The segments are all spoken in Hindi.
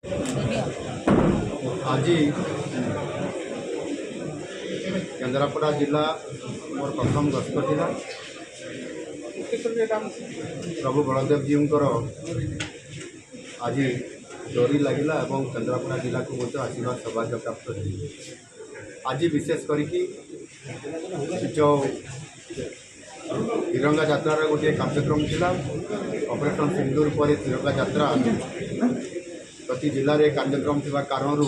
आज केन्द्रापड़ा जिला मोर प्रथम गस्त था। प्रभु बलदेव जी आज डोरी लगिला और केन्द्रापड़ा जिला को आशीर्वाद सौभाग्य प्राप्त है। आज विशेष करके जो तिरंगा यात्रार गोटे कार्यक्रम थिला ऑपरेशन सिंदूर पर तिरंगा यात्रा प्रति जिले में कार्यक्रम थिबा कारण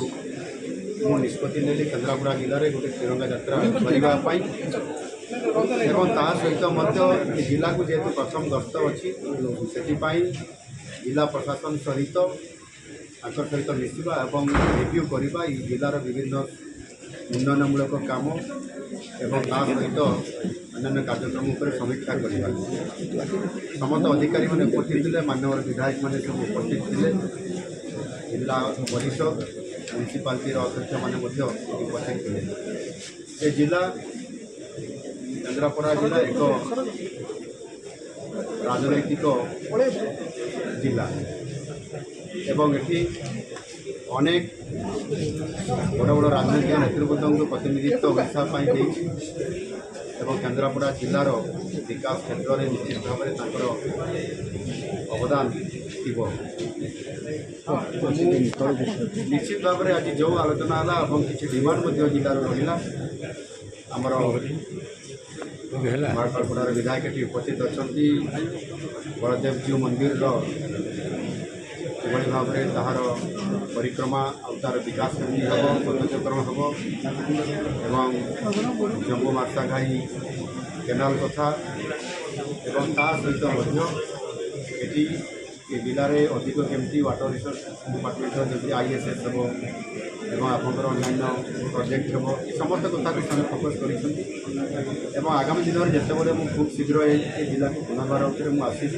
मु निष्पत्ति नेली केन्द्रापड़ा जिले में गोटे तिरंगा यात्रा करने एवं ता सहित जिला को जेहेतु प्रथम गस्त अच्छी से जिला प्रशासन सहित सहित मिसवा और रिव्यू करवा जिलार विभिन्न उन्नयनमूलक काम एवं ता सहित अन्य कार्यक्रम पर समीक्षा करवा समस्त अधिकारी मैंने उपस्थित थे। माननीय विधायक मैंने सब उपस्थित थे। जिला परिषद म्यूनिसिपालिटी अध्यक्ष मैंने उपस्थित थे। ये जिला केन्द्रापड़ा जिला एक राजनैतिक जिला एवं ये अनेक बड़ बड़ राजनैतिक नेतृवृंद को प्रतिनिधित्व हिसाब एवं केन्द्रापड़ा जिलार विकास क्षेत्र में निश्चित भाव में अवदान थी। निश्चित भाव में आज जो आलोचना है किसी डिमांड जिलार रहा आमर मार्कलपड़ार विधायक ये उपस्थित अच्छा बलदेव जीव मंदिर किभली भाव में तार परिक्रमा और तार विकास केमती हम सौंदर्यकरण हम एवं जम्बू मार्सा घाई केनाल कथा एवं ता सहित ये जिले में अधिक केमती वाटर रिसोर्स डिपार्टमेंट जमी ISS हम आपंकर अन्य प्रोजेक्ट हम ये समस्त कथा को से फोकस कर आगामी दिन में जिते मुझे खूब शीघ्र ये जिला को पुनर्बार मुझे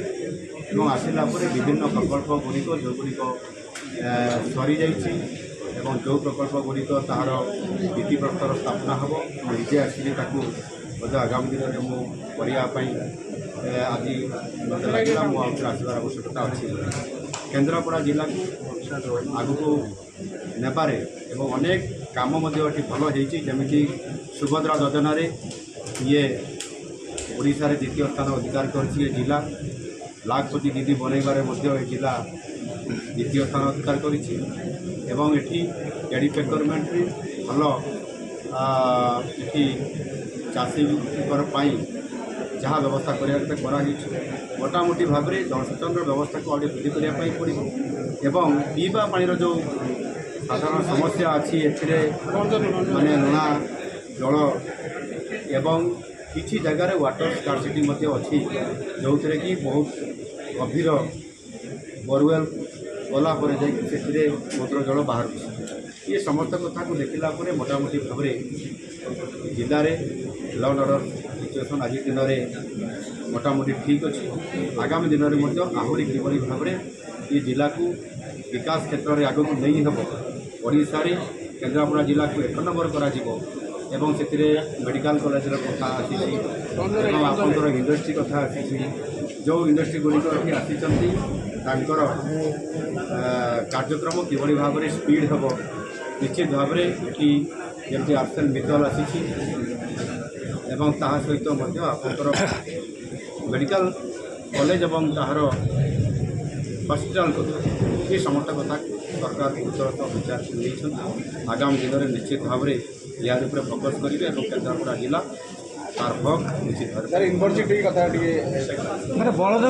आसला विभिन्न प्रकल्प गुड़िक जो गुड़िक सरी जा जो प्रकल्प गुड़िक तार भित्तिप्रस्तर स्थापना हम निजे आसिक आगामी दिन में मुझे आज मत लगे मुझे आसबार आवश्यकता अच्छी। केन्द्रापड़ा जिला को आग को नेबारे एवं अनेक काम भल होमती सुभद्रा योजना ये ओडिशा रे द्वितीय स्थान अधिकार कर जिला लाखपति दीदी बनइबारे जिला द्वितीय स्थान अधिकार कर एडी पेकरमेंट भल चाषी जहाँ व्यवस्था मोटामोटी भाव में जलसेचन व्यवस्था को आगे वृद्धि करने पड़ो पीवा पानी जो साधारण समस्या अच्छी माने लुणा जल एवं किसी जगार वाटर स्कार्सिटी अच्छी जो थे कि बहुत गभीर बोरवेल गला मोटर जल बाहर ये समस्त कथा को देखला मोटामोटी भाव में जिले में लॉ एंड ऑर्डर सिचुएसन आज दिन में मोटामोटी ठीक अच्छी। आगामी दिन में आहरी किभली भाव में ये जिला को विकास क्षेत्र में आगक नहीं हम ओडिशा रे केन्द्रापड़ा जिला को 1 नंबर एवं से मेडिकल कॉलेज कथा आसी आपंकर इंडस्ट्री कथा आसी जो इंडस्ट्री गुड़िक आसी कार्यक्रम किभली भाव में स्पीड हम निश्चित भाव में जमी आर्सेल मित्तल आसी एवं ताहा सहित आपंकर मेडिकल कॉलेज एवं ताहार हॉस्पिटल कथा ये समस्त कथा सरकार गुरुत्व विचार नहीं। आगामी दिन में निश्चित भाव में यार ऊपर फोकस करेंगे और केन्द्रापड़ा जिला तार हक निश्चित भाव में।